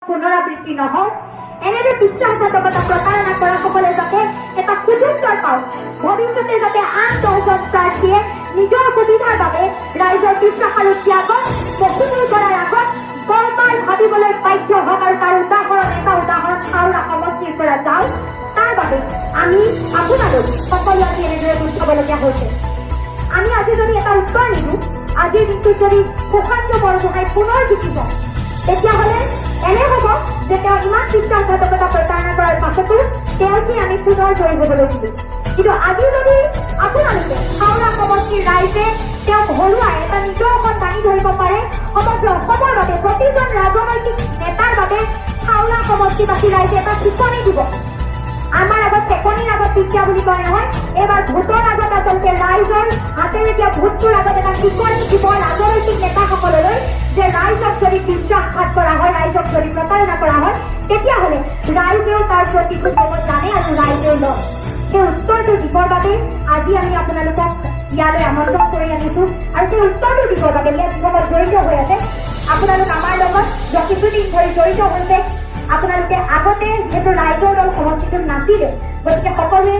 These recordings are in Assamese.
পুনৰাবৃত্তি নহওক, এনেদৰে বিশ্বাসঘাতকতা প্ৰতাৰণা কৰা সকলে যাতে এটা সুযোগৰ পাওক, ভৱিষ্যতে যাতে আন 10জন প্ৰাৰ্থীয়ে নিজৰ সুবিধাৰ বাবে ৰাইজৰ বিশ্বাস আৰু ত্যাগত মকুমুৰ কৰাৰ আগত বাৰবাৰ ভাবিবলৈ বাধ্য হওক। আৰু তাৰ এটা উদাহৰণ হাওৰা সমষ্টিৰ পৰা যাওঁ। তাৰ বাবে আমি আপোনালোক সকলো আজি এনেদৰে গোট খাবলগীয়া হৈছে। আমি আজি যদি এটা উত্তৰ নিদিওঁ, আজিৰ দিনটোত যদি সুশান্ত বৰগোহাঁই পুনৰ জিকি যায়, তেতিয়াহ'লে এনে হ'ব যে তেওঁ ইমান বিশ্বাসঘাতকতা প্ৰতাৰণা কৰাৰ পাছতো তেওঁকে আমি পুনৰ জয়ী হ'বলৈ দিলোঁ। কিন্তু আজি যদি আপোনালোকে হাওৰা সমষ্টিৰ ৰাইজে তেওঁক হৰুৱাই এটা নিজৰ ওপৰত দাঙি ধৰিব পাৰে, সমগ্ৰ অসমৰ বাবে প্ৰতিজন ৰাজনৈতিক নেতাৰ বাবে হাওৰা সমষ্টিবাসী ৰাইজে এটা শিকনি দিব। আমাৰ আগত চেকনিৰ আগত পিজ্জা বুলি কয় নহয়, এইবাৰ ভোটৰ আগত আচলতে ৰাইজৰ হাতেৰে দিয়া ভোটটোৰ আগত এটা শিকনি দিব ৰাজনৈতিক নেতাসকললৈ যে ৰাইজক যদি বিশ্বাসঘাত কৰা হয়, ৰাইজক যদি প্ৰতাৰণা কৰা হয়, তেতিয়াহ'লে ৰাইজেও তাৰ প্ৰতিশোধ ল'ব জানে আৰু ৰাইজেও লয়। সেই উত্তৰটো দিবৰ বাবে আজি আমি আপোনালোকক ইয়ালৈ আমন্ত্ৰণ কৰি আনিছোঁ। আৰু সেই উত্তৰটো দিবৰ বাবে ইয়াত যিসকল জড়িত হৈ আছে, আপোনালোক আমাৰ লগত কিছুদিন ধৰি জড়িত হৈছে। আপোনালোকে আগতে যিহেতু ৰাইজৰ দল সমষ্টিটোত নাছিলে, গতিকে সকলোৱে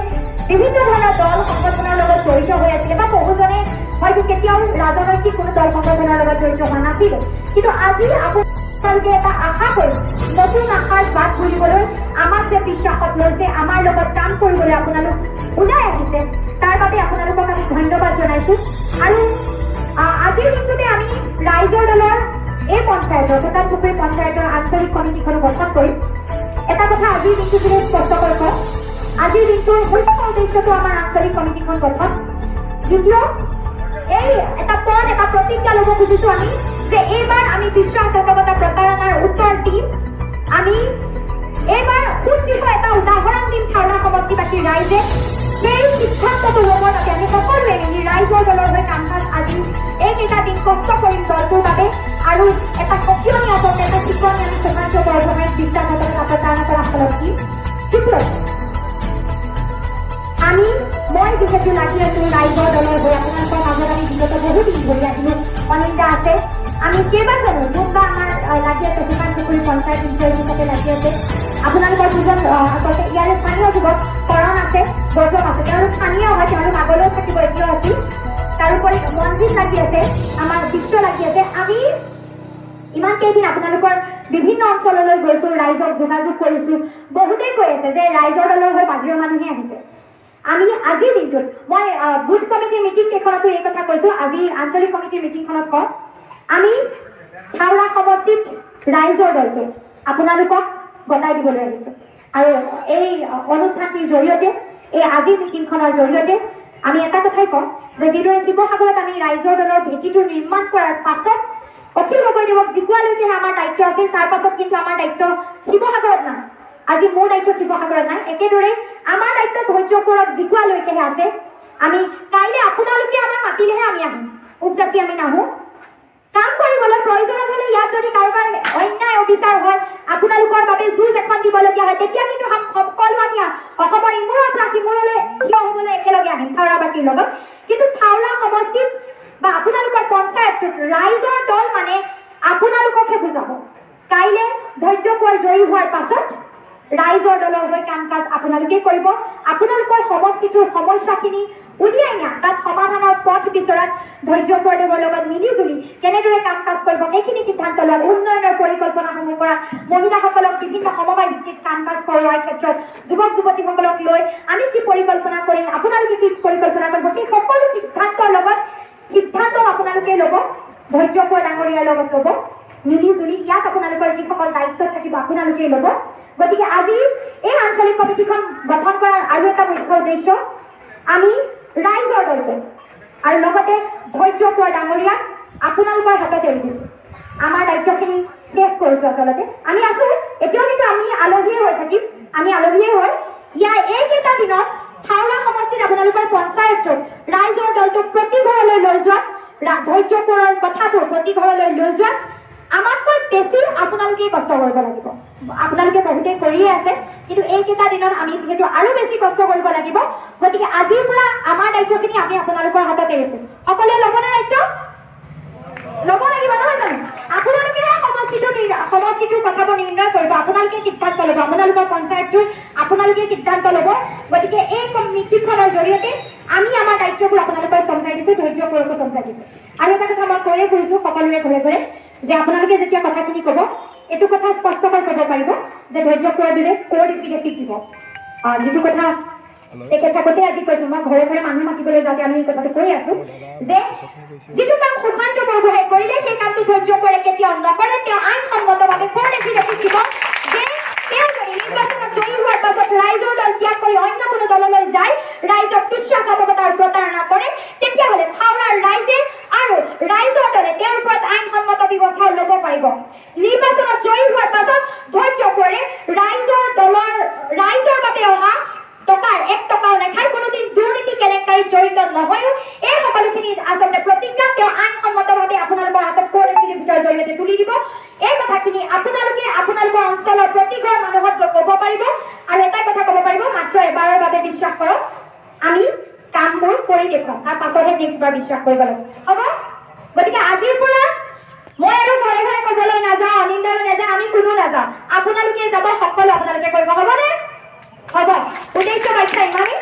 বিভিন্ন ধৰণৰ দল সংগঠনৰ লগত জড়িত হৈ আছিলে বা বহুজনে হয়তো কেতিয়াও ৰাজনৈতিক কোনো দল সংগঠনৰ লগত জড়িত হোৱা নাছিলে। কিন্তু আজি আপোনালোকে এটা আশা কৰি নতুন আশাৰ বাট খুলিবলৈ আমাক যে বিশ্বাসত লৈছে, আমাৰ লগত কাম কৰিবলৈ আপোনালোক ওলাই আহিছে, তাৰ বাবে আপোনালোকক আমি ধন্যবাদ জনাইছোঁ। আৰু আজিৰ দিনটোতে আমি ৰাইজৰ দলৰ এই পঞ্চায়তৰ ভূটানপুখুৰী পঞ্চায়তৰ আঞ্চলিক কমিটিখনো গঠন কৰিম। এটা কথা আজিৰ দিনটোতে স্পষ্টকৈ কওঁ, আজিৰ দিনটোৰ মুখ্য উদ্দেশ্যটো আমাৰ আঞ্চলিক কমিটিখন গঠন। দ্বিতীয়, এই এটা প্ৰতিজ্ঞা ল'ব খুজিছোঁ আমি যে এইবাৰ আমি বিশ্বাসঘাতকতা প্ৰতাৰণাৰ উত্তৰ দিম। আমি এইবাৰ সুদৃঢ় এটা উদাহৰণ দিম হাওৰা সমষ্টিবাসীৰ ৰাইজে। সেই সিদ্ধান্তটো ল'বৰ বাবে আমি সকলোৱে মিলি ৰাইজৰ দলৰ হৈ কাম কাজ আজি এইকেইটা দিন কষ্ট কৰিম দলটোৰ বাবে। আৰু এটা সকিয়নি আচলতে এটা শিকনি আমি সুশান্ত বৰগোহাঁইক বিশ্বাসঘাতকতা প্ৰতাৰণা কৰা ফলত দিম। তৃতীয়, মই যিহেতু লাগি আছোঁ ৰাইজৰ দলৰ হৈ, আপোনালোকৰ মাজত আমি বিগত বহুদিন ধৰি আহিলোঁ। অনিন্দা আছে, আমি কেইবাজনো যোনবা আমাৰ লাগি আছে ভূটানপুখুৰী পঞ্চায়ত ইঞ্চাৰ্জ হিচাপে লাগি আছে। আপোনালোকৰ দুজন আচলতে ইয়াৰে স্থানীয় যুৱক কৰণ আছে, গৌতম আছে, তেওঁলোক স্থানীয় হয়, তেওঁলোক আগলৈও থাকিব, এতিয়াও আছিল। তাৰোপৰি মনজিত লাগি আছে, আমাৰ বিশ্ব লাগি আছে। আমি ইমান কেইদিন আপোনালোকৰ বিভিন্ন অঞ্চললৈ গৈছোঁ, ৰাইজক যোগাযোগ কৰিছোঁ। বহুতেই কৈ আছে যে ৰাইজৰ দলৰ হৈ বাহিৰৰ মানুহে আহিছে। আমি আজিৰ দিনটোত মই বুথ কমিটিৰ মিটিং কেইখনতো এই কথা কৈছোঁ, আজি আঞ্চলিক কমিটিৰ মিটিংখনত কওঁ, আমি হাওৰা সমষ্টিত ৰাইজৰ দলকে আপোনালোকক গতাই দিবলৈ আহিছোঁ। আৰু এই অনুষ্ঠানটিৰ জৰিয়তে, এই আজিৰ মিটিংখনৰ জৰিয়তে আমি এটা কথাই কওঁ যে যিদৰে শিৱসাগৰত আমি ৰাইজৰ দলৰ ভেটিটো নিৰ্মাণ কৰাৰ পাছত অখিল গগৈদেৱক জিকোৱালৈকেহে আমাৰ দায়িত্ব আছিল, তাৰ পাছত কিন্তু আমাৰ দায়িত্ব শিৱসাগৰত নাই। আজি মোৰ দায়িত্ব শিৱসাগৰত নাই, একেদৰে আমাৰ দায়িত্ব ধৈৰ্যপুৰক জিকোৱালৈকেহে আছে। আমি কাইলৈ আপোনালোকে আমাক মাতিলেহে আমি আহিম, উপজাতি আমি নাহোঁ। কাম কৰিবলৈ প্ৰয়োজন হ'লে ইয়াত যদি কাৰোবাৰ অন্যায় অবিচাৰ হয়, আপোনালোকৰ বাবে যুঁজ এখন দিবলগীয়া হয়, তেতিয়া কিন্তু সকলো আমি অসমৰ ইমূৰৰ পৰা সিমূৰলৈ থিয় হ'বলৈ একেলগে আহিম হাওৰাবাসীৰ লগত। কিন্তু হাওৰা সমষ্টিত বা আপোনালোকৰ পঞ্চায়তটোত ৰাইজৰ দল মানে আপোনালোককহে বুজাব। কাইলৈ ধৈৰ্যপুৰ জয়ী হোৱাৰ পাছত ৰাইজৰ দলৰ হৈ কাম কাজ আপোনালোকে কৰিব। আপোনালোকৰ সমষ্টিটোৰ সমস্যাখিনি উলিয়াই নিয়া, তাত সমাধানৰ পথ বিচৰাত ধৈৰ্যপুৰদেৱৰ লগত মিলিজুলি কেনেদৰে কাম কাজ কৰিব সেইখিনি সিদ্ধান্ত লোৱা, উন্নয়নৰ পৰিকল্পনাসমূহ কৰা, মহিলাসকলক বিভিন্ন সমবায় ভিত্তিত কাম কাজ কৰোৱাৰ ক্ষেত্ৰত যুৱক যুৱতীসকলক লৈ আমি কি পৰিকল্পনা কৰিম, আপোনালোকে কি পৰিকল্পনা কৰিব, সেই সকলো সিদ্ধান্তৰ লগত সিদ্ধান্ত আপোনালোকে ল'ব, ধৈৰ্যপুৰ ডাঙৰীয়াৰ লগত ল'ব, মিলিজুলি ইয়াত আপোনালোকৰ যিসকল দায়িত্ব থাকিব আপোনালোকে ল'ব। গতিকে আজি এই আঞ্চলিক কমিটিখন গঠন কৰাৰ আৰু এটা মুখ্য উদ্দেশ্য, আমি ৰাইজৰ দলকে আৰু লগতে ধৈৰ্যপুৰ ডাঙৰীয়াক আপোনালোকৰ হাতত এৰি দিছোঁ। আমাৰ দায়িত্বখিনি শেষ কৰিছোঁ। আচলতে আমি আছোঁ, এতিয়াও কিন্তু আমি আলহীয়ে হৈ থাকিম। আমি আলহীয়ে হৈ এইকেইটা দিনত হাওৰা সমষ্টিত আপোনালোকৰ পঞ্চায়তটোত ৰাইজৰ দলটোক প্ৰতি ঘৰলৈ লৈ যোৱাত, ধৈৰ্যপুৰৰ কথাটো প্ৰতি ঘৰলৈ লৈ যোৱাত আমাতকৈ বেছি আপোনালোকেই কষ্ট কৰিব লাগিব। আপোনালোকে বহুতেই কৰিয়ে আছে, কিন্তু এইকেইটা দিনত আমি যিহেতু আৰু বেছি কষ্ট কৰিব লাগিব, গতিকে আজিৰ পৰা আমাৰ দায়িত্বখিনি আমি আপোনালোকৰ হাতত এৰিছোঁ। সকলোৱে ল'বনে দায়িত্ব? ল'ব লাগিব নহয় জানো? আপোনালোকেহে সমষ্টিটোৰ কথাবোৰ নিৰ্ণয় কৰিব, আপোনালোকে সিদ্ধান্ত ল'ব, আপোনালোকৰ পঞ্চায়তটোৰ আপোনালোকে সিদ্ধান্ত ল'ব। গতিকে এই মিটিংখনৰ জৰিয়তে আমি আমাৰ দায়িত্ববোৰ আপোনালোকৰ চমজাই দিছোঁ, ধৈৰ্যপূৰ্বক চমজাই দিছোঁ। আৰু এটা কথা মই কৈয়ে ফুৰিছোঁ সকলোৰে ঘৰে ঘৰে যে আপোনালোকে যেতিয়া কথাখিনি ক'ব, এইটো কথা স্পষ্টকৈ ক'ব পাৰিব যে ধৈৰ্যপূৰ্বক ক'ৰ এফিডেভিট দিব। যিটো কথা তেখেত থাকোঁতে আজি কৈছোঁ, মই ঘৰে ঘৰে মানুহ মাতিবলৈ যাওঁতে আমি এই কথাটো কৈ আছোঁ যে যিটো কাম সুশান্ত বৰগোহাঁয়ে কৰিলে সেই কামটো ধৈৰ্যপূৰ্বকে কেতিয়াও নকৰে। তেওঁ আইনসন্মতভাৱে ক'ৰ এফিডেভিট দিব যে তেওঁ যদি নিৰ্বাচনত জয়ী হোৱাৰ পাছত ৰাইজৰ দল ত্যাগ কৰি অন্য কোনো দললৈ যায়, ৰাইজৰ বিশ্বাসঘাতকতা আৰু প্ৰতাৰণা কৰে, তেতিয়াহ'লে থাউৰাৰ ৰাইজে আৰু ৰাইজৰ দলে তেওঁৰ ওপৰত আইনসন্মত ব্যৱস্থা ল'ব পাৰিব। নিৰ্বাচনত জয়ী হোৱাৰ পাছত ধৈৰ্যপূৰ্বকে ৰাইজৰ বাবে অহা টকাৰ 1 টকাও নাখায়, কোনোদিন দুৰ্নীতি কেলেংকাৰীত জড়িত নহয়ও। এই সকলোখিনি আচলতে প্ৰতিজ্ঞা তেওঁ আইনসন্মতভাৱে আপোনালোকৰ হাতত ক'ৰ এফিডেভিটৰ জৰিয়তে তুলি দিব। এই কথাখিনি আপোনালোকে আপোনালোকৰ অঞ্চলৰ প্ৰতিঘৰ মানুহত গৈ ক'ব পাৰিব আৰু এটাই কথা ক'ব পাৰিব, মাত্ৰ এবাৰৰ বাবে বিশ্বাস কৰক, আমি কামবোৰ কৰি দেখুৱাম, তাৰ পাছতহে নেক্সটবাৰ বিশ্বাস কৰিব লাগিব, হ'ব? গতিকে আজিৰ পৰা মই আৰু ঘৰে ঘৰে ক'বলৈ নাযাওঁ, অনিন্দাও নাযাওঁ, আমি কোনো নাযাওঁ, আপোনালোকে যাব, সকলো আপোনালোকে কৰিব, হ'বনে? হ'ব। উদ্দেশ্য বাখ্যা ইমানেই।